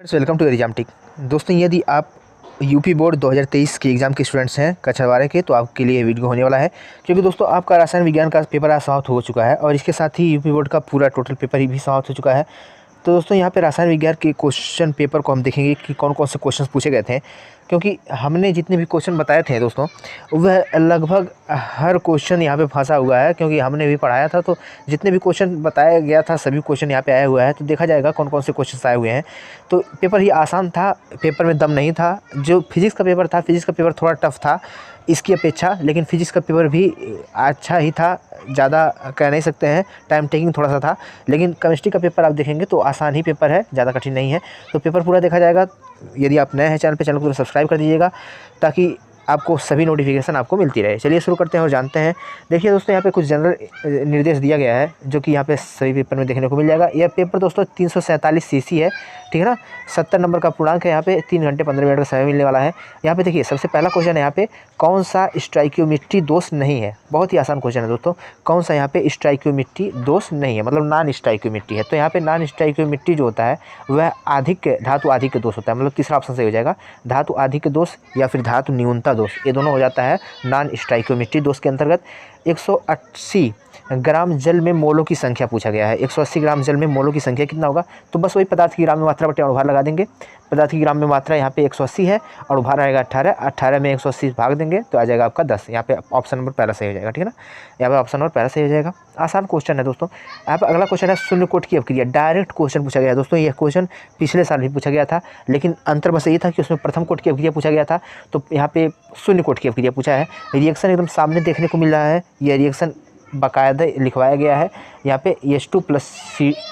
Welcome to exam टिक। दोस्तों, यदि आप यूपी बोर्ड 2023 के एग्ज़ाम के स्टूडेंट्स हैं कक्षा 12 के, तो आपके लिए वीडियो होने वाला है। क्योंकि दोस्तों, आपका रसायन विज्ञान का पेपर आज समाप्त हो चुका है और इसके साथ ही यूपी बोर्ड का पूरा टोटल पेपर ही भी समाप्त हो चुका है। तो दोस्तों, यहाँ पे रसायन विज्ञान के क्वेश्चन पेपर को हम देखेंगे कि कौन कौन से क्वेश्चन पूछे गए थे। क्योंकि हमने जितने भी क्वेश्चन बताए थे दोस्तों, वह लगभग हर क्वेश्चन यहाँ पे फंसा हुआ है। क्योंकि हमने भी पढ़ाया था, तो जितने भी क्वेश्चन बताया गया था सभी क्वेश्चन यहाँ पे आया हुआ है। तो देखा जाएगा कौन कौन से क्वेश्चन आए हुए हैं। तो पेपर ही आसान था, पेपर में दम नहीं था। जो फिजिक्स का पेपर था, फिजिक्स का पेपर थोड़ा टफ था इसकी अपेक्षा, लेकिन फिजिक्स का पेपर भी अच्छा ही था, ज़्यादा कह नहीं सकते हैं। टाइम टेकिंग थोड़ा सा था, लेकिन केमिस्ट्री का पेपर आप देखेंगे तो आसान ही पेपर है, ज़्यादा कठिन नहीं है। तो पेपर पूरा देखा जाएगा। यदि आप नए हैं चैनल को सब्सक्राइब कर दीजिएगा, ताकि आपको सभी नोटिफिकेशन आपको मिलती रहे। चलिए शुरू करते हैं और जानते हैं। देखिए दोस्तों, यहाँ पे कुछ जनरल निर्देश दिया गया है, जो कि यहाँ पे सभी पेपर में देखने को मिल जाएगा। यह पेपर दोस्तों 347 सीसी है, ठीक है ना। 70 नंबर का पूर्णांक है। यहाँ पे 3 घंटे 15 मिनट का समय मिलने वाला है। यहाँ पे देखिए, सबसे पहला क्वेश्चन है यहाँ पे, कौन सा स्टोइकियोमेट्री दोष नहीं है। बहुत ही आसान क्वेश्चन है दोस्तों। कौन सा यहाँ पे स्टोइकियोमेट्री दोष नहीं है, मतलब नॉन स्टोइकियोमेट्री है। तो यहाँ पे नॉन स्टोइकियोमेट्री जो होता है वह आधिक्य, धातु आधिक्य दोष होता है। मतलब तीसरा ऑप्शन सही हो जाएगा, धातु आधिक्य दोष या फिर धातु न्यूनता दोष, ये दोनों हो जाता है नॉन स्टोइकियोमेट्री दोष के अंतर्गत। 180 ग्राम जल में मोलों की संख्या पूछा गया है। 180 ग्राम जल में मोलों की संख्या कितना होगा? तो बस वही पदार्थ की ग्राम में मात्रा बटे अणुभार लगा देंगे। पदार्थ की ग्राम में मात्रा यहाँ पे 180 है, अणुभार रहेगा 18। 18 में 180 भाग देंगे तो आ जाएगा आपका 10। यहाँ पे ऑप्शन नंबर पहला सही हो जाएगा, ठीक है ना। यहाँ पे ऑप्शन नंबर पहला सही हो जाएगा। आसान क्वेश्चन है दोस्तों। यहाँ पे अगला क्वेश्चन है शून्य कोट की अपक्रिया। डायरेक्ट क्वेश्चन पूछा गया है दोस्तों। यह क्वेश्चन पिछले साल भी पूछा गया था, लेकिन अंतर बस ये था कि उसमें प्रथम कोट की अपक्रिया पूछा गया था, तो यहाँ पे शून्य कोट की अपक्रिया पूछा है। रिएक्शन एकदम सामने देखने को मिल रहा है। यह रिएक्शन बाकायदा लिखवाया गया है। यहाँ पे H2 plus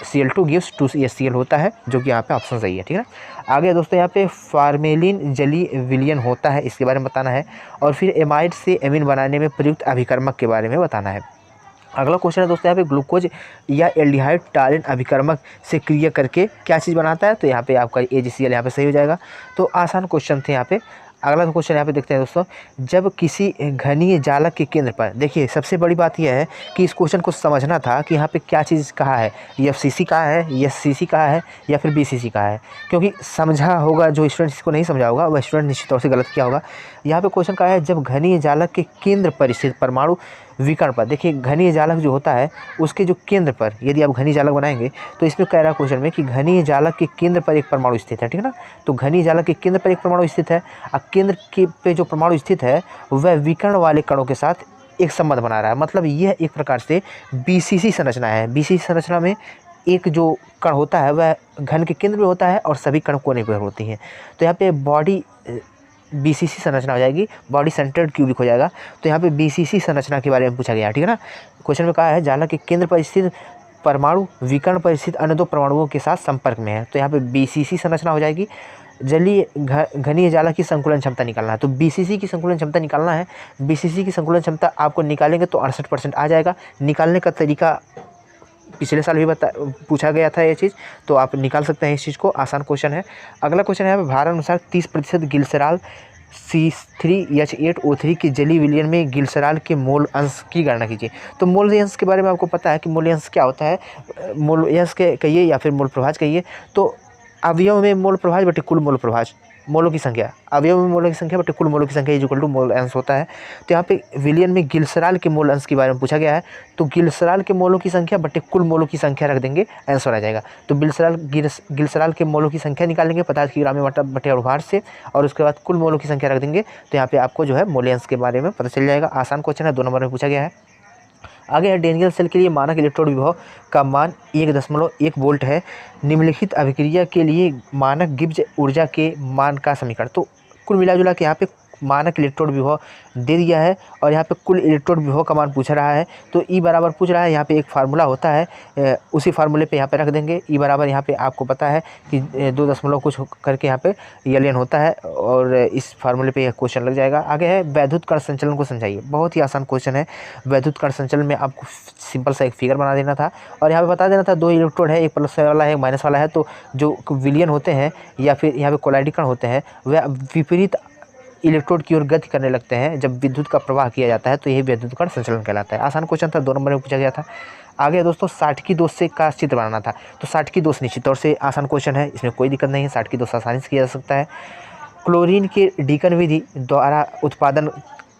Cl2 gives 2HCl होता है, जो कि यहाँ पे ऑप्शन सही है, ठीक है ना। आगे दोस्तों, यहाँ पे फार्मेलिन जलीय विलयन होता है, इसके बारे में बताना है। और फिर एमाइड से एमीन बनाने में प्रयुक्त अभिकर्मक के बारे में बताना है। अगला क्वेश्चन है दोस्तों, यहाँ पे ग्लूकोज या एल्डिहाइड टालिन अभिकर्मक से क्रिया करके क्या चीज़ बनाता है। तो यहाँ पे आपका AgCl यहाँ पे सही हो जाएगा। तो आसान क्वेश्चन थे यहाँ पे। अगला क्वेश्चन यहाँ पे देखते हैं दोस्तों, जब किसी घनीय जालक के केंद्र पर, देखिए सबसे बड़ी बात यह है कि इस क्वेश्चन को समझना था कि यहाँ पे क्या चीज़ कहा है, FCC कहा है, SCC कहा है या फिर BCC कहा है। क्योंकि समझा होगा, जो स्टूडेंट इसको नहीं समझा होगा वह स्टूडेंट निश्चित तौर से गलत किया होगा। यहाँ पे क्वेश्चन कहा है, जब घनीय जालक के केंद्र पर स्थित परमाणु विकर्ण पर, देखिए घनीय जालक जो होता है उसके जो केंद्र पर, यदि आप घनीय जालक बनाएंगे तो इसमें कह रहा है क्वेश्चन में कि घनीय जालक के केंद्र पर एक परमाणु स्थित है, ठीक है ना। तो घनीय जालक के केंद्र पर एक परमाणु स्थित है और केंद्र के पे जो परमाणु स्थित है वह विकर्ण वाले कणों के साथ एक संबंध बना रहा है। मतलब यह एक प्रकार से BCC संरचना है। BCC संरचना में एक जो कण होता है वह घन के केंद्र में होता है और सभी कण कोने पर होती हैं। तो यहाँ पे बॉडी BCC संरचना हो जाएगी, बॉडी सेंटर्ड क्यूबिक हो जाएगा। तो यहाँ पे BCC संरचना के बारे में पूछा गया, ठीक है ना। क्वेश्चन में कहा है, जालक के केंद्र पर स्थित परमाणु विकर्ण पर स्थित अन्य दो परमाणुओं के साथ संपर्क में है। तो यहाँ पे BCC संरचना हो जाएगी। जलीय घनीय जालक की संकुलन क्षमता निकालना है, तो BCC की संकुलन क्षमता निकालना है। BCC की संकुलन क्षमता आपको निकालेंगे तो 68% आ जाएगा। निकालने का तरीका पिछले साल भी पूछा गया था ये चीज़, तो आप निकाल सकते हैं इस चीज़ को। आसान क्वेश्चन है। अगला क्वेश्चन है, भार अनुसार 30% ग्लिसरॉल C3H8O3 के जलीय विलयन में ग्लिसरॉल के मोल अंश की गणना कीजिए। तो मोल अंश के बारे में आपको पता है कि मोल अंश क्या होता है। मोल अंश के कहिए या फिर मोल प्रभाज कहिए। तो अवयव में मोल प्रभाज बटे कुल मोल प्रभाज, मोलों की संख्या, अवयव में मोलों की संख्या बटे कुल मोलों की संख्या इक्वल टू मोल अंश होता है। तो यहाँ पे विलयन में ग्लिसरॉल के मोल अंश के बारे में पूछा गया है। तो ग्लिसरॉल के मोलों की संख्या बटे कुल मोलों की संख्या रख देंगे, आंसर आ जाएगा। तो ग्लिसरॉल के मोलों की संख्या निकालेंगे पदार्थ की ग्राम में मात्रा बटे अणुभार से, और उसके बाद कुल मोलों की संख्या रख देंगे। तो यहाँ पे आपको जो है मोल अंश के बारे में पता चल जाएगा। आसान क्वेश्चन है, 2 नंबर में पूछा गया है। आगे है, डेनियल सेल के लिए मानक इलेक्ट्रोड विभव का मान 1.1 वोल्ट है। निम्नलिखित अभिक्रिया के लिए मानक गिब्स ऊर्जा के मान का समीकरण। तो कुल मिला जुला के यहाँ पे मानक इलेक्ट्रोड विभव दे दिया है और यहाँ पे कुल इलेक्ट्रोड विभव का मान पूछ रहा है। तो E बराबर पूछ रहा है, यहाँ पे एक फार्मूला होता है, उसी फार्मूले पे यहाँ पे रख देंगे। E बराबर यहाँ पे आपको पता है कि 2 दशमलव कुछ करके यहाँ पे एलियन होता है, और इस फार्मूले पे यह क्वेश्चन लग जाएगा। आगे है, वैद्युत कण संचलन को समझाइए। बहुत ही आसान क्वेश्चन है। वैद्युत कण संचलन में आपको सिंपल सा एक फिगर बना देना था और यहाँ पे बता देना था 2 इलेक्ट्रोड है, एक प्लस वाला है एक माइनस वाला है। तो जो विलयन होते हैं या फिर यहाँ पे कोलाइडिक कण होते हैं वह विपरीत इलेक्ट्रोड की ओर गति करने लगते हैं जब विद्युत का प्रवाह किया जाता है, तो यही विद्युत कण संचलन कहलाता है। आसान क्वेश्चन था, 2 नंबर में पूछा गया था। आगे दोस्तों साटकी दोष से का चित्र बनाना था। तो साटकी दोष निश्चित तौर से आसान क्वेश्चन है, इसमें कोई दिक्कत नहीं है, साटकी दोष आसानी से किया जा सकता है। क्लोरीन के डीकन विधि द्वारा उत्पादन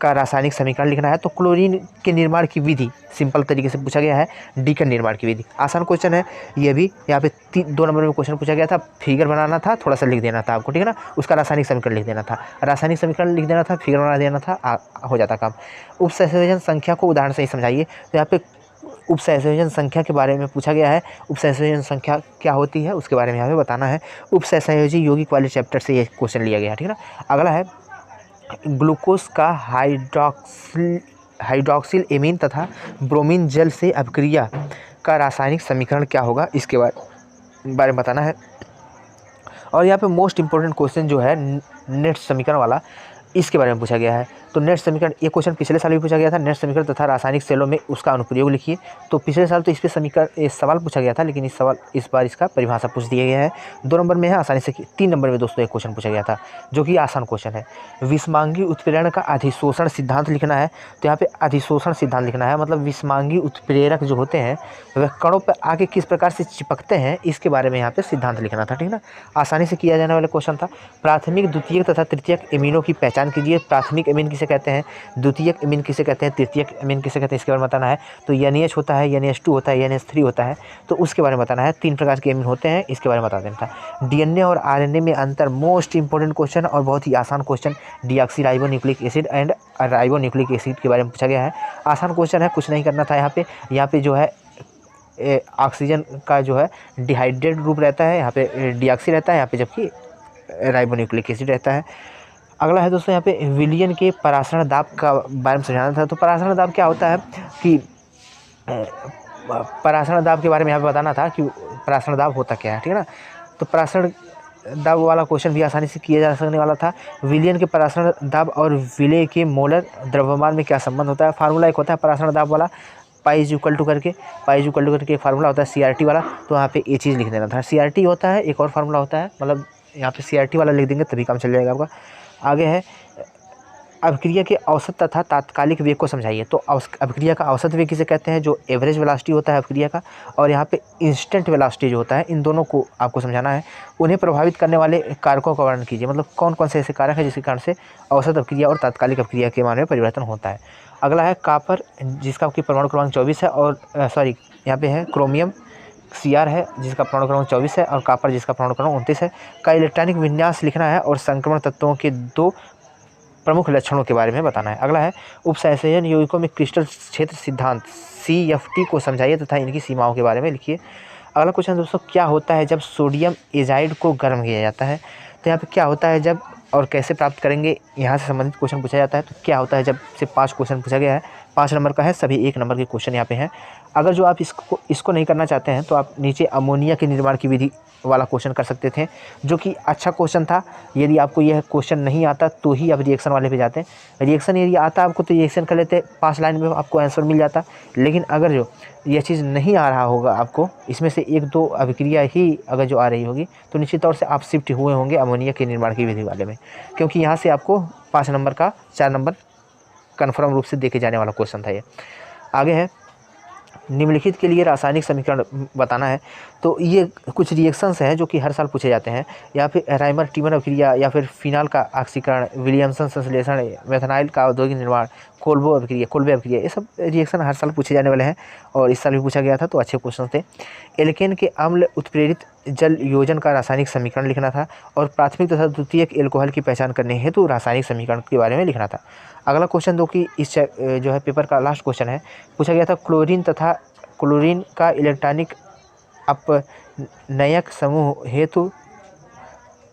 का रासायनिक समीकरण लिखना है। तो क्लोरीन के निर्माण की विधि सिंपल तरीके से पूछा गया है, डीकन निर्माण की विधि। आसान क्वेश्चन है ये भी। यहाँ पे 2 नंबर में क्वेश्चन पूछा गया था, फिगर बनाना था, थोड़ा सा लिख देना था आपको, ठीक है ना। उसका रासायनिक समीकरण लिख देना था, रासायनिक समीकरण लिख देना था, फिगर बना देना था, हो जाता काम। उपसंयोजन संख्या को उदाहरण से ही समझाइए। तो यहाँ पे उपसंयोजन संख्या के बारे में पूछा गया है। उपसंयोजन संख्या क्या होती है उसके बारे में यहाँ पे बताना है। उपसंयोजी यौगिक वाले चैप्टर से ये क्वेश्चन लिया गया है, ठीक है ना। अगला है ग्लूकोज का हाइड्रोक्सिल एमीन तथा ब्रोमीन जल से अभिक्रिया का रासायनिक समीकरण क्या होगा, इसके बारे में बताना है। और यहाँ पे मोस्ट इंपॉर्टेंट क्वेश्चन जो है नेट समीकरण वाला, इसके बारे में पूछा गया है। तो नेट समीकरण, ये क्वेश्चन पिछले साल भी पूछा गया था। नेट समीकरण तथा रासायनिक सेलों में उसका अनुप्रयोग लिखिए। तो पिछले साल तो इस पे समीकरण सवाल पूछा गया था, लेकिन इस बार इसका परिभाषा पूछ दिया गया है। 2 नंबर में है, आसानी से 3 नंबर में दोस्तों एक क्वेश्चन पूछा गया था जो कि आसान क्वेश्चन है। विषमांगी उत्प्रेरण का अधिशोषण सिद्धांत लिखना है। तो यहाँ पे अधिशोषण सिद्धांत लिखना है, मतलब विषमांगी उत्प्रेरक जो होते हैं वह कणों पर आगे किस प्रकार से चिपकते हैं, इसके बारे में यहाँ पे सिद्धांत लिखना था, ठीक है ना। आसानी से किया जाने वाला क्वेश्चन था। प्राथमिक, द्वितीयक तथा तृतीयक एमीनों की पहचान कीजिए। प्राथमिक एमीन किसे कहते हैं, द्वितीयक एमीन किसे कहते हैं, तृतीयक एमीन किसे कहते हैं, इसके बारे में बताना है। तो NH होता है, NH2 होता है, NH3 होता है, तो उसके बारे में बताना है। 3 प्रकार के एमीन होते हैं, इसके बारे में बता देना था। DNA और RNA में अंतर, मोस्ट इंपॉर्टेंट क्वेश्चन और बहुत ही आसान question. Deoxy ribonucleic acid and ribonucleic acid के बारे में पूछा गया है। आसान क्वेश्चन है, कुछ नहीं करना था। यहाँ पे जो है ऑक्सीजन का जो है डिहाइड्रेट रूप रहता है, यहाँ पे डीऑक्सी रहता है, यहाँ पे जबकि राइबोन्यूक्लिक एसिड रहता है। अगला है दोस्तों यहाँ पे विलयन के परासरण दाब का बारे में समझाना था। तो परासरण दाब क्या होता है कि परासरण दाब के बारे में यहाँ पे बताना था कि परासरण दाब होता क्या है, ठीक है ना। तो परासरण दाब वाला क्वेश्चन भी आसानी से किया जा सकने वाला था। विलयन के परासरण दाब और विलय के मोलर द्रव्यमान में क्या संबंध होता है। फार्मूला एक होता है परासरण दाब वाला, पाई इज इक्वल टू करके एक फार्मूला होता है CRT वाला। तो यहाँ पे ये चीज़ लिख देना था। CRT होता है, एक और फार्मूला होता है, मतलब यहाँ पे CRT वाला लिख देंगे तभी काम चल जाएगा आपका। आगे है अभिक्रिया के औसत तथा तात्कालिक वेग को समझाइए। तो अभिक्रिया का औसत वेग किसे कहते हैं, जो एवरेज वेलोसिटी होता है अभिक्रिया का, और यहाँ पे इंस्टेंट वेलोसिटी जो होता है, इन दोनों को आपको समझाना है। उन्हें प्रभावित करने वाले कारकों का वर्णन कीजिए, मतलब कौन कौन से ऐसे कारक हैं जिसके कारण से औसत अभिक्रिया और तात्कालिक अभिक्रिया के मान में परिवर्तन होता है। अगला है कॉपर, जिसका की परमाणु क्रमांक 24 है, और यहाँ पे है क्रोमियम Cr है जिसका परमाणु क्रमांक 24 है, और कॉपर जिसका परमाणु क्रमांक 29 है, का इलेक्ट्रॉनिक विन्यास लिखना है और संक्रमण तत्वों के 2 प्रमुख लक्षणों के बारे में बताना है। अगला है उपसंयोजन यौगिकों में क्रिस्टल क्षेत्र सिद्धांत CFT को समझाइए तथा इनकी सीमाओं के बारे में लिखिए। अगला क्वेश्चन दोस्तों, क्या होता है जब सोडियम एजाइड को गर्म किया जाता है। तो यहाँ पे क्या होता है जब और कैसे प्राप्त करेंगे, यहाँ से संबंधित क्वेश्चन पूछा जाता है। तो क्या होता है जब से 5 क्वेश्चन पूछा गया है, 5 नंबर का है, सभी 1 नंबर के क्वेश्चन यहाँ पे हैं। अगर जो आप इसको नहीं करना चाहते हैं तो आप नीचे अमोनिया के निर्माण की विधि वाला क्वेश्चन कर सकते थे, जो कि अच्छा क्वेश्चन था। यदि आपको यह क्वेश्चन नहीं आता तो ही आप रिएक्शन वाले पे जाते हैं। रिएक्शन यदि आता आपको तो रिएक्शन कर लेते, 5 लाइन में आपको आंसर मिल जाता। लेकिन अगर जो यह चीज़ नहीं आ रहा होगा आपको, इसमें से 1-2 अभिक्रिया ही अगर जो आ रही होगी, तो निश्चित तौर से आप शिफ्ट हुए होंगे अमोनिया के निर्माण की विधि वाले में, क्योंकि यहाँ से आपको 5 नंबर का 4 नंबर कन्फर्म रूप से देखे जाने वाला क्वेश्चन था ये। आगे है निम्नलिखित के लिए रासायनिक समीकरण बताना है। तो ये कुछ रिएक्शंस हैं जो कि हर साल पूछे जाते हैं। यहाँ पे राइमर टीमर अभिक्रिया, या फिर फिनाल का ऑक्सीकरण, विलियमसन संश्लेषण, मेथनाइल का औद्योगिक निर्माण, कोल्बे अभिक्रिया, ये सब रिएक्शन हर साल पूछे जाने वाले हैं और इस साल भी पूछा गया था, तो अच्छे क्वेश्चन थे। एल्केन के अम्ल उत्प्रेरित जल योजन का रासायनिक समीकरण लिखना था, और प्राथमिक तथा द्वितीयक एल्कोहल की पहचान करने हेतु रासायनिक समीकरण के बारे में लिखना था। अगला क्वेश्चन जो कि इस जो है पेपर का लास्ट क्वेश्चन है, पूछा गया था क्लोरीन तथा क्लोरीन का इलेक्ट्रॉनिक अपनयक समूह हेतु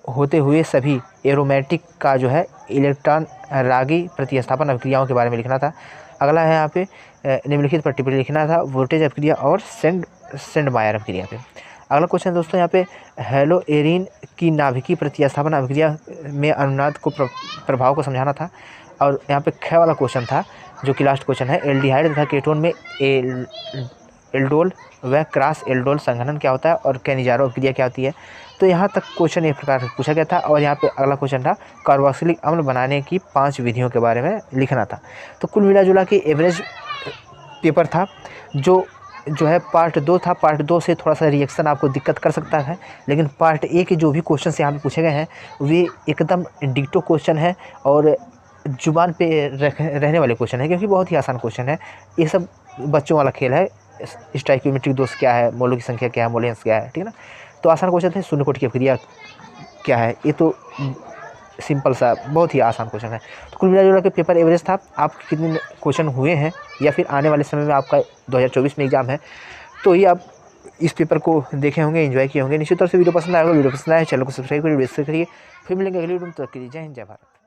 होते हुए सभी एरोमेटिक का जो है इलेक्ट्रॉन रागी प्रतिस्थापन अभिक्रियाओं के बारे में लिखना था। अगला है यहाँ पे निम्नलिखित पर टिप्पणी लिखना था वोल्टेज अभिक्रिया और सेंडमायर अभिक्रिया पे। अगला क्वेश्चन दोस्तों यहाँ पे हेलो एरीन की नाभिकीय प्रतिस्थापन अभिक्रिया में अनुनाद को प्रभाव को समझाना था। और यहाँ पे ख वाला क्वेश्चन था जो कि लास्ट क्वेश्चन है, एल्डिहाइड तथा केटोन में एल्डोल व क्रॉस एल्डोल संघनन क्या होता है और कैनिजारो अभिक्रिया क्या होती है। तो यहाँ तक क्वेश्चन एक प्रकार से पूछा गया था। और यहाँ पे अगला क्वेश्चन था कार्बोक्सिलिक अम्ल बनाने की 5 विधियों के बारे में लिखना था। तो कुल मिला जुला के एवरेज पेपर था जो है पार्ट 2 था। पार्ट 2 से थोड़ा सा रिएक्शन आपको दिक्कत कर सकता है, लेकिन पार्ट 1 के जो भी क्वेश्चन यहाँ पे पूछे गए हैं वे एकदम डिक्टो क्वेश्चन है और जुबान पे रहने वाले क्वेश्चन है, क्योंकि बहुत ही आसान क्वेश्चन है। ये सब बच्चों वाला खेल है। स्टोइकियोमेट्रिक दोष क्या है, मोलों की संख्या क्या है, मोलेंस क्या है, ठीक है ना। तो आसान क्वेश्चन थे। शून्य कोटि की अभिक्रिया क्या है, ये तो सिंपल सा बहुत ही आसान क्वेश्चन है। तो कुल मिला के पेपर एवरेज था। आप कितने क्वेश्चन हुए हैं या फिर आने वाले समय में आपका 2024 में एग्जाम है, तो ये आप इस पेपर को देखे होंगे, एंजॉय किए होंगे। निश्चित तौर से वीडियो पसंद आएगा। वीडियो पसंद आए चैनल को सब्सक्राइब करिए, वीडियो शेयर करिए। फिर मिलेंगे अगली वीडियो में। तो जय हिंद, जय भारत।